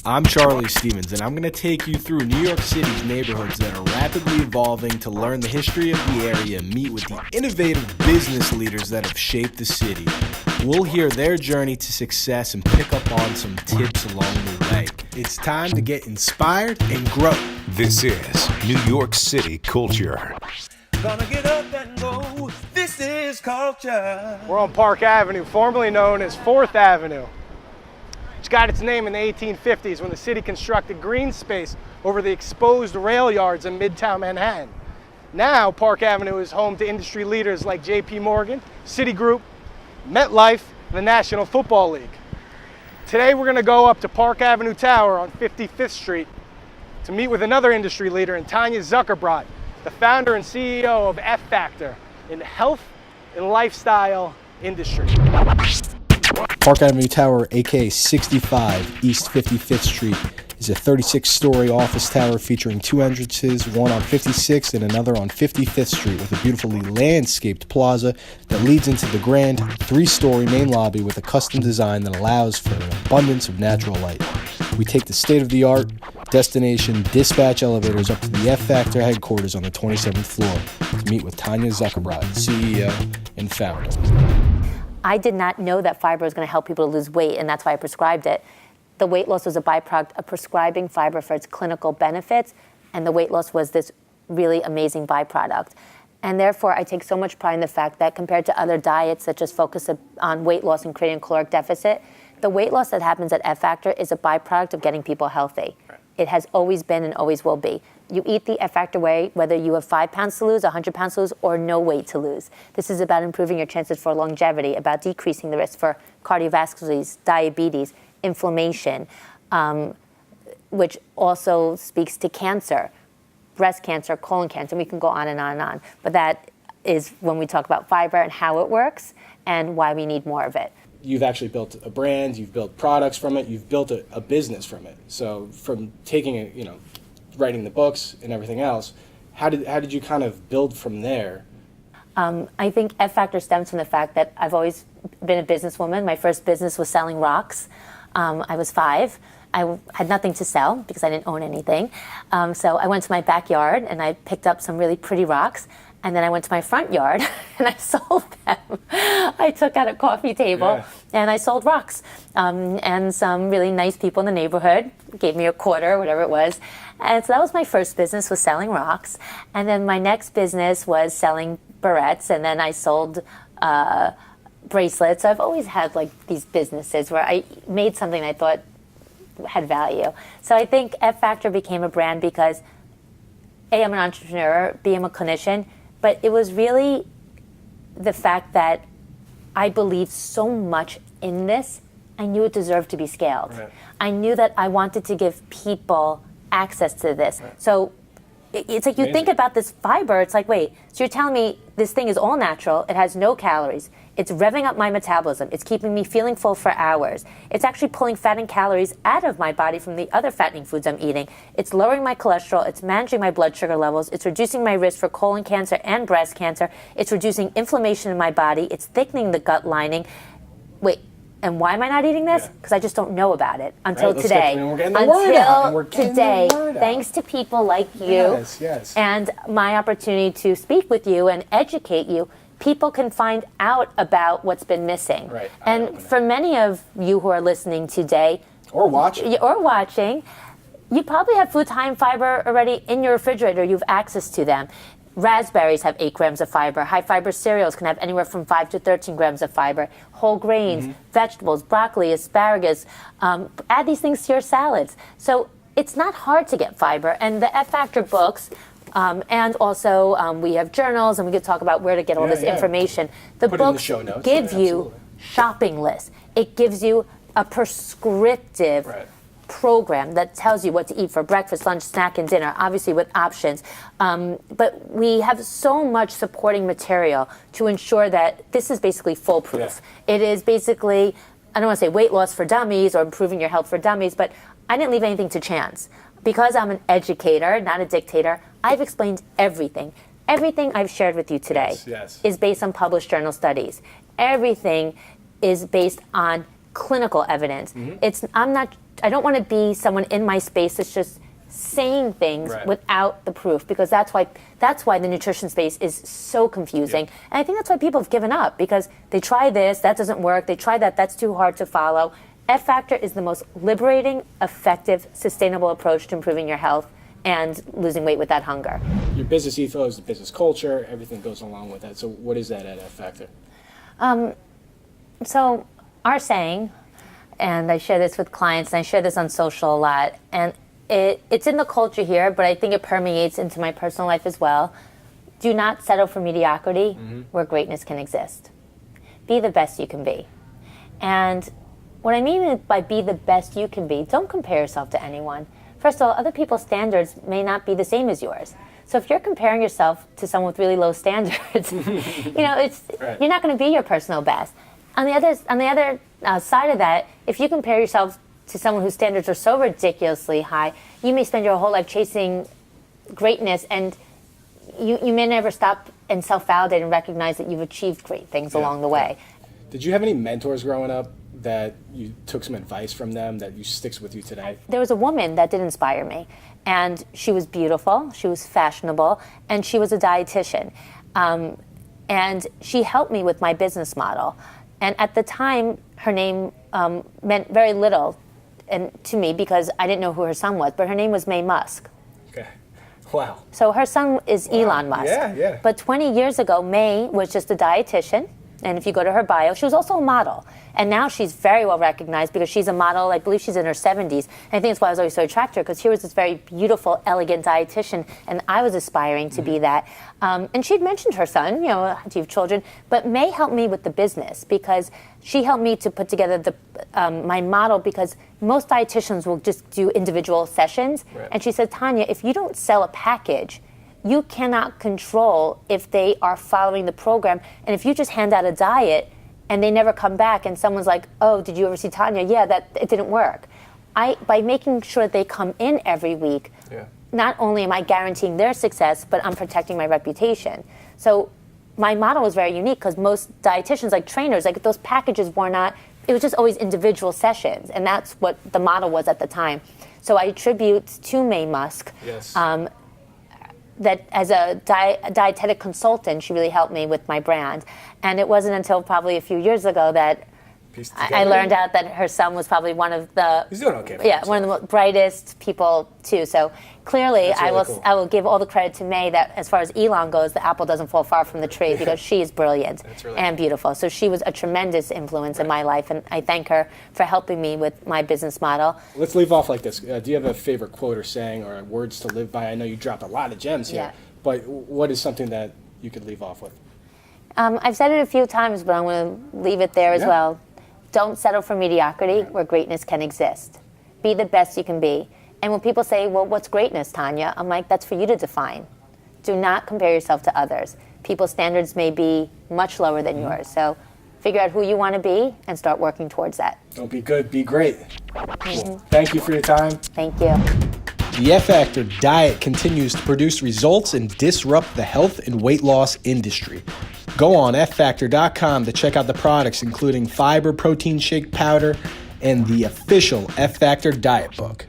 I'm Charlie Stevens, and I'm going to take you through New York City's neighborhoods that are rapidly evolving to learn the history of the area and meet with the innovative business leaders that have shaped the city. We'll hear their journey to success and pick up on some tips along the way. It's time to get inspired and grow. This is New York City Culture. Gonna get up and go. This is culture. We're on Park Avenue, formerly known as 4th Avenue, which got its name in the 1850s when the city constructed green space over the exposed rail yards in Midtown Manhattan. Now, Park Avenue is home to industry leaders like J.P. Morgan, Citigroup, MetLife, and the National Football League. Today, we're going to go up to Park Avenue Tower on 55th Street to meet with another industry leader, Tanya Zuckerbrot, the founder and CEO of F Factor in the health and lifestyle industry. Park Avenue Tower, aka 65 East 55th Street, is a 36-story office tower featuring two entrances, one on 56th and another on 55th Street, with a beautifully landscaped plaza that leads into the grand 3-story main lobby with a custom design that allows for an abundance of natural light. We take the state-of-the-art destination dispatch elevators up to the F Factor headquarters on the 27th floor to meet with Tanya Zuckerbrot, CEO and founder. I did not know that fiber was going to help people to lose weight, and that's why I prescribed it. The weight loss was a byproduct of prescribing fiber for its clinical benefits, and the weight loss was this really amazing byproduct. And therefore, I take so much pride in the fact that compared to other diets that just focus on weight loss and creating a caloric deficit, the weight loss that happens at F Factor is a byproduct of getting people healthy. Right. It has always been and always will be. You eat the F Factor way, whether you have 5 pounds to lose, 100 pounds to lose, or no weight to lose. This is about improving your chances for longevity, about decreasing the risk for cardiovascular disease, diabetes, inflammation, which also speaks to cancer, breast cancer, colon cancer, and we can go on and on and on. But that is when we talk about fiber and how it works and why we need more of it. You've actually built a brand, you've built products from it, you've built a business from it. So from taking it, writing the books and everything else, how did you kind of build from there? I think F Factor stems from the fact that I've always been a businesswoman. My first business was selling rocks. I was 5. I had nothing to sell because I didn't own anything. So I went to my backyard and I picked up some really pretty rocks. And then I went to my front yard and I sold them. I took out a coffee table and I sold rocks. And some really nice people in the neighborhood gave me a quarter, whatever it was. And so that was my first business, was selling rocks. And then my next business was selling barrettes. And then I sold bracelets. So I've always had these businesses where I made something I thought had value. So I think F Factor became a brand because A, I'm an entrepreneur, B, I'm a clinician, but it was really the fact that I believed so much in this, I knew it deserved to be scaled. Right. I knew that I wanted to give people access to this. Right. So it's like you think about this fiber, it's like, wait, so you're telling me this thing is all natural, it has no calories, it's revving up my metabolism, it's keeping me feeling full for hours, it's actually pulling fat and calories out of my body from the other fattening foods I'm eating, it's lowering my cholesterol, it's managing my blood sugar levels, it's reducing my risk for colon cancer and breast cancer, it's reducing inflammation in my body, it's thickening the gut lining. Wait, and why am I not eating this? Because I just don't know about it until today. Until today, thanks to people like you and my opportunity to speak with you and educate you, people can find out about what's been missing. Right. And for many of you who are listening today, or watching, you probably have foods high in fiber already in your refrigerator. You have access to them. Raspberries have 8 grams of fiber. High fiber cereals can have anywhere from 5 to 13 grams of fiber. Whole grains, vegetables, broccoli, asparagus. Add these things to your salads. So it's not hard to get fiber. And the F Factor books, and also we have journals, and we could talk about where to get all this information. The books give you shopping lists. It gives you a prescriptive program that tells you what to eat for breakfast, lunch, snack, and dinner, obviously with options. But we have so much supporting material to ensure that this is basically foolproof. It is basically, I don't want to say weight loss for dummies or improving your health for dummies, but I didn't leave anything to chance. Because I'm an educator, not a dictator, I've explained everything. Everything I've shared with you today is based on published journal studies. Everything is based on clinical evidence. I'm not I don't want to be someone in my space that's just saying things without the proof, because that's why the nutrition space is so confusing. And I think that's why people have given up, because they try this, that doesn't work, they try that, that's too hard to follow. F Factor is the most liberating, effective, sustainable approach to improving your health and losing weight without hunger. Your business ethos, the business culture, everything goes along with that. So what is that at F Factor? So our saying, and I share this with clients, and I share this on social a lot, and it's in the culture here, but I think it permeates into my personal life as well. Do not settle for mediocrity where greatness can exist. Be the best you can be. And what I mean by be the best you can be, don't compare yourself to anyone. First of all, other people's standards may not be the same as yours. So if you're comparing yourself to someone with really low standards, you're not going to be your personal best. On the other side of that, if you compare yourself to someone whose standards are so ridiculously high, you may spend your whole life chasing greatness, and you may never stop and self-validate and recognize that you've achieved great things along the way. Did you have any mentors growing up that you took some advice from them that sticks with you today? There was a woman that did inspire me, and she was beautiful, she was fashionable, and she was a dietitian. And she helped me with my business model. And at the time, her name meant very little to me, because I didn't know who her son was, but her name was Maye Musk. Okay. Wow. So her son is Elon Musk. Yeah. But 20 years ago, Maye was just a dietitian. And if you go to her bio, she was also a model. And now she's very well recognized because she's a model. I believe she's in her 70s. And I think that's why I was always so attracted to her, because here was this very beautiful, elegant dietitian, and I was aspiring to be that. And she'd mentioned her son, do you have children? But Maye helped me with the business, because she helped me to put together my model, because most dietitians will just do individual sessions. Right. And she said, Tanya, if you don't sell a package, you cannot control if they are following the program. And if you just hand out a diet and they never come back, and someone's like, oh, did you ever see Tanya? Yeah, it didn't work. By making sure that they come in every week, not only am I guaranteeing their success, but I'm protecting my reputation. So my model was very unique, because most dietitians, like trainers, like those packages were not, it was just always individual sessions. And that's what the model was at the time. So I attribute to Maye Musk that as a dietetic consultant, she really helped me with my brand. And it wasn't until probably a few years ago that I learned out that her son was probably one of the He's doing okay. One of the brightest people too. So clearly, really I will give all the credit to Maye that as far as Elon goes, the apple doesn't fall far from the tree, because she is brilliant and beautiful. So she was a tremendous influence in my life, and I thank her for helping me with my business model. Let's leave off like this. Do you have a favorite quote or saying or words to live by? I know you dropped a lot of gems here, but what is something that you could leave off with? I've said it a few times, but I'm going to leave it there as well. Don't settle for mediocrity where greatness can exist. Be the best you can be. And when people say, well, what's greatness, Tanya? I'm like, that's for you to define. Do not compare yourself to others. People's standards may be much lower than yours. So figure out who you want to be and start working towards that. Don't be good, be great. Cool. Thank you for your time. Thank you. The F Factor diet continues to produce results and disrupt the health and weight loss industry. Go on ffactor.com to check out the products, including fiber protein shake powder and the official F Factor diet book.